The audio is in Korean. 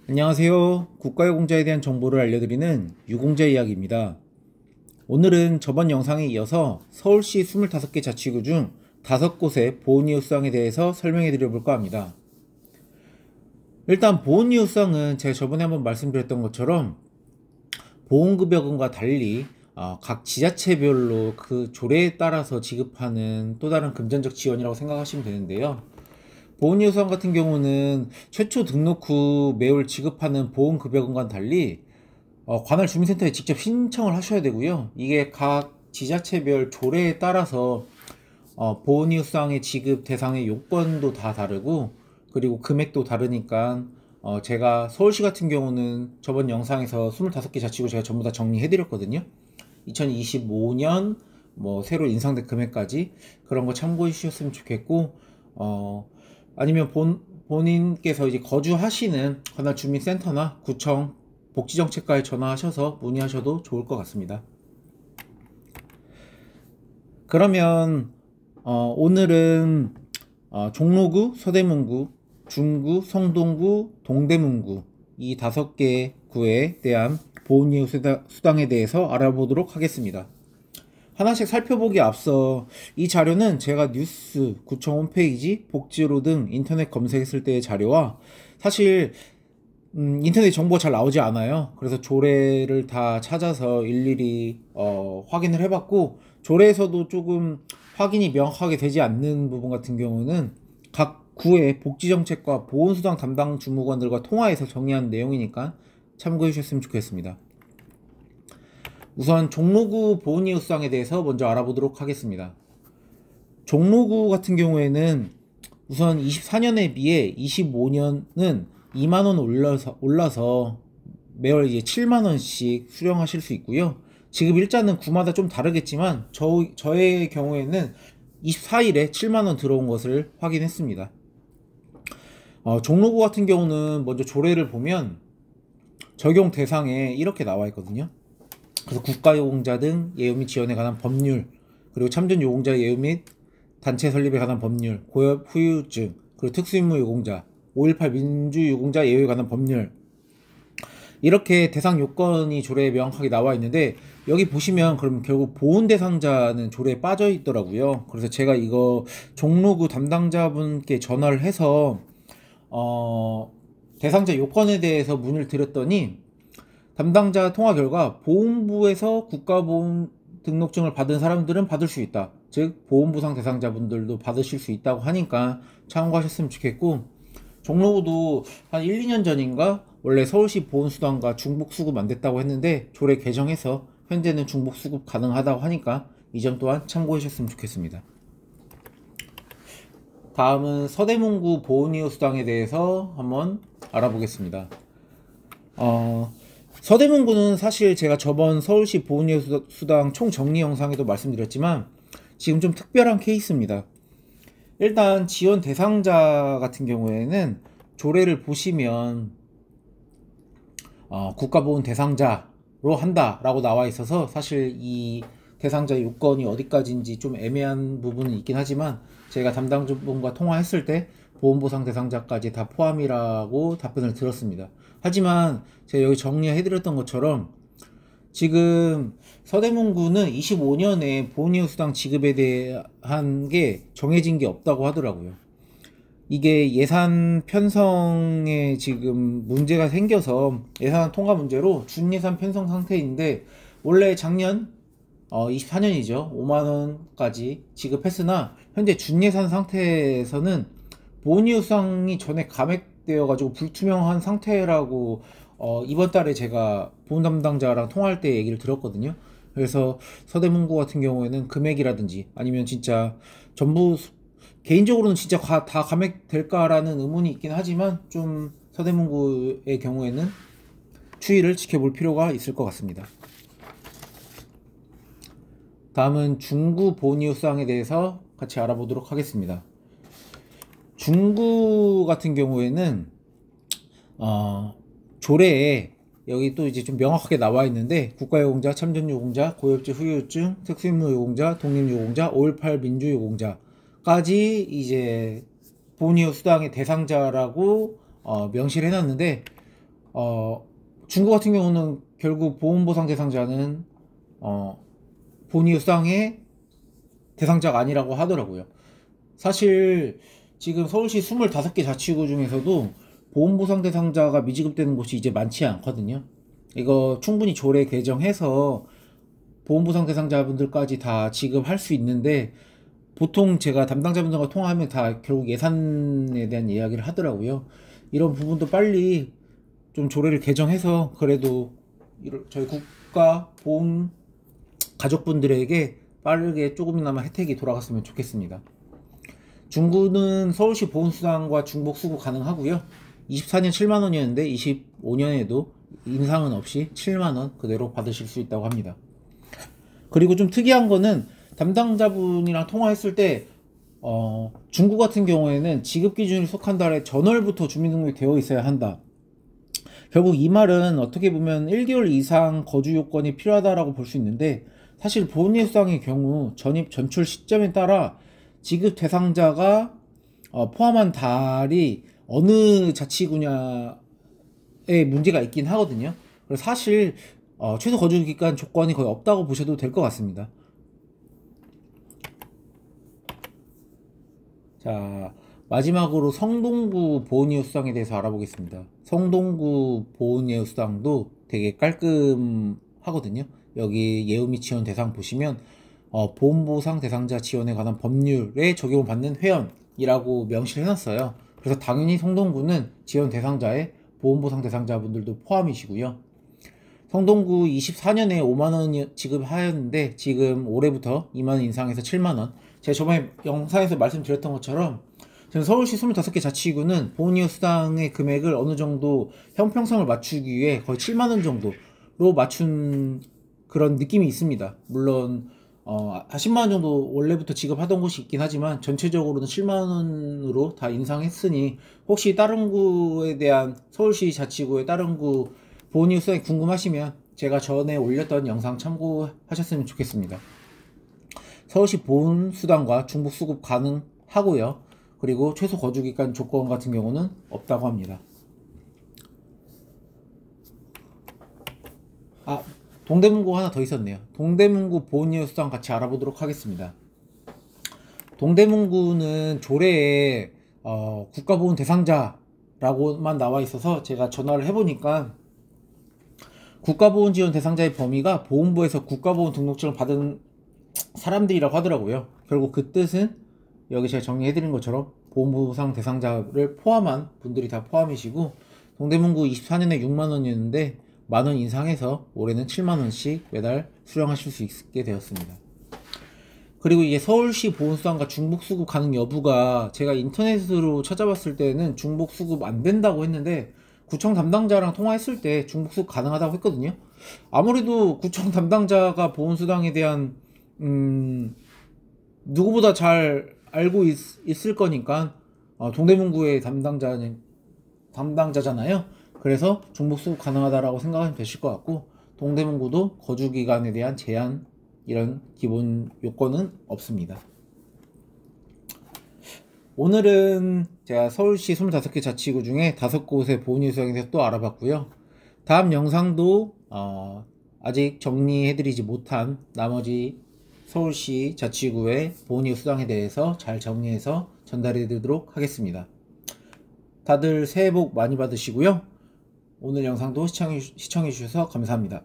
안녕하세요. 국가유공자에 대한 정보를 알려드리는 유공자 이야기입니다. 오늘은 저번 영상에 이어서 서울시 25개 자치구 중 5곳의 보훈이웃 수당에 대해서 설명해 드려볼까 합니다. 일단 보훈이웃 수당은 제가 저번에 한번 말씀드렸던 것처럼 보훈급여금과 달리 각 지자체별로 그 조례에 따라서 지급하는 또 다른 금전적 지원이라고 생각하시면 되는데요. 보훈이웃수당 같은 경우는 최초 등록 후 매월 지급하는 보훈급여금과는 달리 관할 주민센터에 직접 신청을 하셔야 되고요. 이게 각 지자체별 조례에 따라서 보훈이웃수당의 지급 대상의 요건도 다 다르고 그리고 금액도 다르니까 제가 서울시 같은 경우는 저번 영상에서 25개 자치구 제가 전부 다 정리해 드렸거든요. 2025년 뭐 새로 인상된 금액까지 그런 거 참고해 주셨으면 좋겠고 아니면 본인께서 이제 거주하시는 관할 주민센터나 구청 복지정책과에 전화하셔서 문의하셔도 좋을 것 같습니다. 그러면 오늘은 종로구, 서대문구, 중구, 성동구, 동대문구 이 5개 구에 대한 보훈이웃 수당에 대해서 알아보도록 하겠습니다. 하나씩 살펴보기 앞서 이 자료는 제가 뉴스, 구청 홈페이지, 복지로 등 인터넷 검색했을 때의 자료와 사실 인터넷 정보가 잘 나오지 않아요. 그래서 조례를 다 찾아서 일일이 확인을 해봤고 조례에서도 조금 확인이 명확하게 되지 않는 부분 같은 경우는 각 구의 복지정책과 보훈수당 담당 주무관들과 통화해서 정리한 내용이니까 참고해 주셨으면 좋겠습니다. 우선 종로구 보훈이웃 수당에 대해서 먼저 알아보도록 하겠습니다. 종로구 같은 경우에는 우선 24년에 비해 25년은 2만원 올라서 매월 이제 7만원씩 수령하실 수 있고요. 지급 일자는 구마다 좀 다르겠지만 저의 경우에는 24일에 7만원 들어온 것을 확인했습니다. 종로구 같은 경우는 먼저 조례를 보면 적용 대상에 이렇게 나와 있거든요. 그래서 국가유공자 등 예우 및 지원에 관한 법률, 그리고 참전유공자 예우 및 단체 설립에 관한 법률, 고엽 후유증, 그리고 특수임무 유공자, 5.18 민주유공자 예우에 관한 법률, 이렇게 대상 요건이 조례에 명확하게 나와 있는데 여기 보시면 그럼 결국 보훈 대상자는 조례에 빠져 있더라고요. 그래서 제가 이거 종로구 담당자분께 전화를 해서 대상자 요건에 대해서 문의를 드렸더니 담당자 통화 결과 보훈부에서 국가보훈 등록증을 받은 사람들은 받을 수 있다. 즉 보훈부상 대상자분들도 받으실 수 있다고 하니까 참고하셨으면 좋겠고, 종로구도 한 1, 2년 전인가 원래 서울시 보훈수당과 중복수급 안 됐다고 했는데 조례 개정해서 현재는 중복수급 가능하다고 하니까 이 점 또한 참고해 주셨으면 좋겠습니다. 다음은 서대문구 보훈이웃 수당에 대해서 한번 알아보겠습니다. 서대문구는 사실 제가 저번 서울시 보훈이웃 수당 총정리 영상에도 말씀드렸지만 지금 좀 특별한 케이스입니다. 일단 지원 대상자 같은 경우에는 조례를 보시면 국가보훈 대상자로 한다라고 나와 있어서 사실 이 대상자 요건이 어디까지인지 좀 애매한 부분은 있긴 하지만 제가 담당자분과 통화했을 때 보훈보상 대상자까지 다 포함이라고 답변을 들었습니다. 하지만 제가 여기 정리해드렸던 것처럼 지금 서대문구는 25년에 보훈이웃 수당 지급에 대한 게 정해진 게 없다고 하더라고요. 이게 예산 편성에 지금 문제가 생겨서 예산 통과 문제로 준예산 편성 상태인데 원래 작년 24년이죠. 5만원까지 지급했으나 현재 준예산 상태에서는 보훈이웃 수당이 전에 감액되어 가지고 불투명한 상태라고 이번 달에 제가 보훈 담당자랑 통화할 때 얘기를 들었거든요. 그래서 서대문구 같은 경우에는 금액이라든지 아니면 진짜 전부 개인적으로는 진짜 다 감액될까라는 의문이 있긴 하지만 좀 서대문구의 경우에는 추이를 지켜볼 필요가 있을 것 같습니다. 다음은 중구 보훈이웃 수당에 대해서 같이 알아보도록 하겠습니다. 중구 같은 경우에는 조례에 여기 또 이제 좀 명확하게 나와 있는데 국가유공자, 참전유공자, 고엽제 후유증, 특수임무유공자, 독립유공자, 5.18 민주유공자까지 이제 보훈이웃 수당의 대상자라고 명시를 해놨는데 중국 같은 경우는 결국 보훈보상 대상자는 본이유 수당의 대상자가 아니라고 하더라고요. 사실 지금 서울시 25개 자치구 중에서도 보훈보상 대상자가 미지급되는 곳이 이제 많지 않거든요. 이거 충분히 조례 개정해서 보훈보상 대상자분들까지 다 지급할 수 있는데, 보통 제가 담당자분들과 통화하면 다 결국 예산에 대한 이야기를 하더라고요. 이런 부분도 빨리 좀 조례를 개정해서 그래도 저희 국가 보훈 가족분들에게 빠르게 조금이나마 혜택이 돌아갔으면 좋겠습니다. 중구는 서울시 보훈수당과 중복 수급 가능하고요. 24년 7만원이었는데 25년에도 인상은 없이 7만원 그대로 받으실 수 있다고 합니다. 그리고 좀 특이한 거는 담당자분이랑 통화했을 때 중구 같은 경우에는 지급 기준을 속한 달에 전월부터 주민등록이 되어 있어야 한다. 결국 이 말은 어떻게 보면 1개월 이상 거주 요건이 필요하다라고 볼 수 있는데, 사실 보훈이유 수당의 경우 전입 전출 시점에 따라 지급 대상자가 포함한 달이 어느 자치구냐에 문제가 있긴 하거든요. 그래서 사실 최소 거주 기간 조건이 거의 없다고 보셔도 될 것 같습니다. 자, 마지막으로 성동구 보훈이유 수당에 대해서 알아보겠습니다. 성동구 보훈이유 수당도 되게 깔끔하거든요. 여기 예우 및 지원 대상 보시면 보훈보상 대상자 지원에 관한 법률에 적용을 받는 회원이라고 명시를 해놨어요. 그래서 당연히 성동구는 지원 대상자에 보훈보상 대상자분들도 포함이시고요. 성동구 24년에 5만원 지급하였는데 지금 올해부터 2만원 인상해서 7만원. 제가 저번에 영상에서 말씀드렸던 것처럼 저는 서울시 25개 자치구는 보훈이유 수당의 금액을 어느 정도 형평성을 맞추기 위해 거의 7만원 정도로 맞춘 그런 느낌이 있습니다. 물론 10만원 정도 원래부터 지급하던 곳이 있긴 하지만 전체적으로는 7만원으로 다 인상했으니, 혹시 다른 구에 대한 서울시 자치구의 다른 구 보훈이유 수당이 궁금하시면 제가 전에 올렸던 영상 참고하셨으면 좋겠습니다. 서울시 보훈 수당과 중복 수급 가능하고요. 그리고 최소 거주기간 조건 같은 경우는 없다고 합니다. 동대문구 하나 더 있었네요. 동대문구 보훈이유 수당 같이 알아보도록 하겠습니다. 동대문구는 조례에 국가보훈 대상자라고만 나와 있어서 제가 전화를 해보니까 국가보훈 지원 대상자의 범위가 보훈부에서 국가보훈 등록증을 받은 사람들이라고 하더라고요. 결국 그 뜻은 여기 제가 정리해드린 것처럼 보훈보상 대상자를 포함한 분들이 다 포함이시고, 동대문구 24년에 6만원이었는데 만원 인상해서 올해는 7만원씩 매달 수령하실 수 있게 되었습니다. 그리고 이게 서울시 보훈수당과 중복수급 가능 여부가 제가 인터넷으로 찾아봤을 때는 중복수급 안 된다고 했는데, 구청 담당자랑 통화했을 때 중복수급 가능하다고 했거든요. 아무래도 구청 담당자가 보훈수당에 대한 누구보다 잘 알고 있을 거니까 동대문구의 담당자잖아요. 그래서 중복수급 가능하다라고 생각하면 되실 것 같고, 동대문구도 거주기간에 대한 제한, 이런 기본 요건은 없습니다. 오늘은 제가 서울시 25개 자치구 중에 5곳의 보훈이유 수당에 대해서 또 알아봤고요. 다음 영상도 아직 정리해드리지 못한 나머지 서울시 자치구의 보훈이유 수당에 대해서 잘 정리해서 전달해드리도록 하겠습니다. 다들 새해 복 많이 받으시고요. 오늘 영상도 시청해주셔서 감사합니다.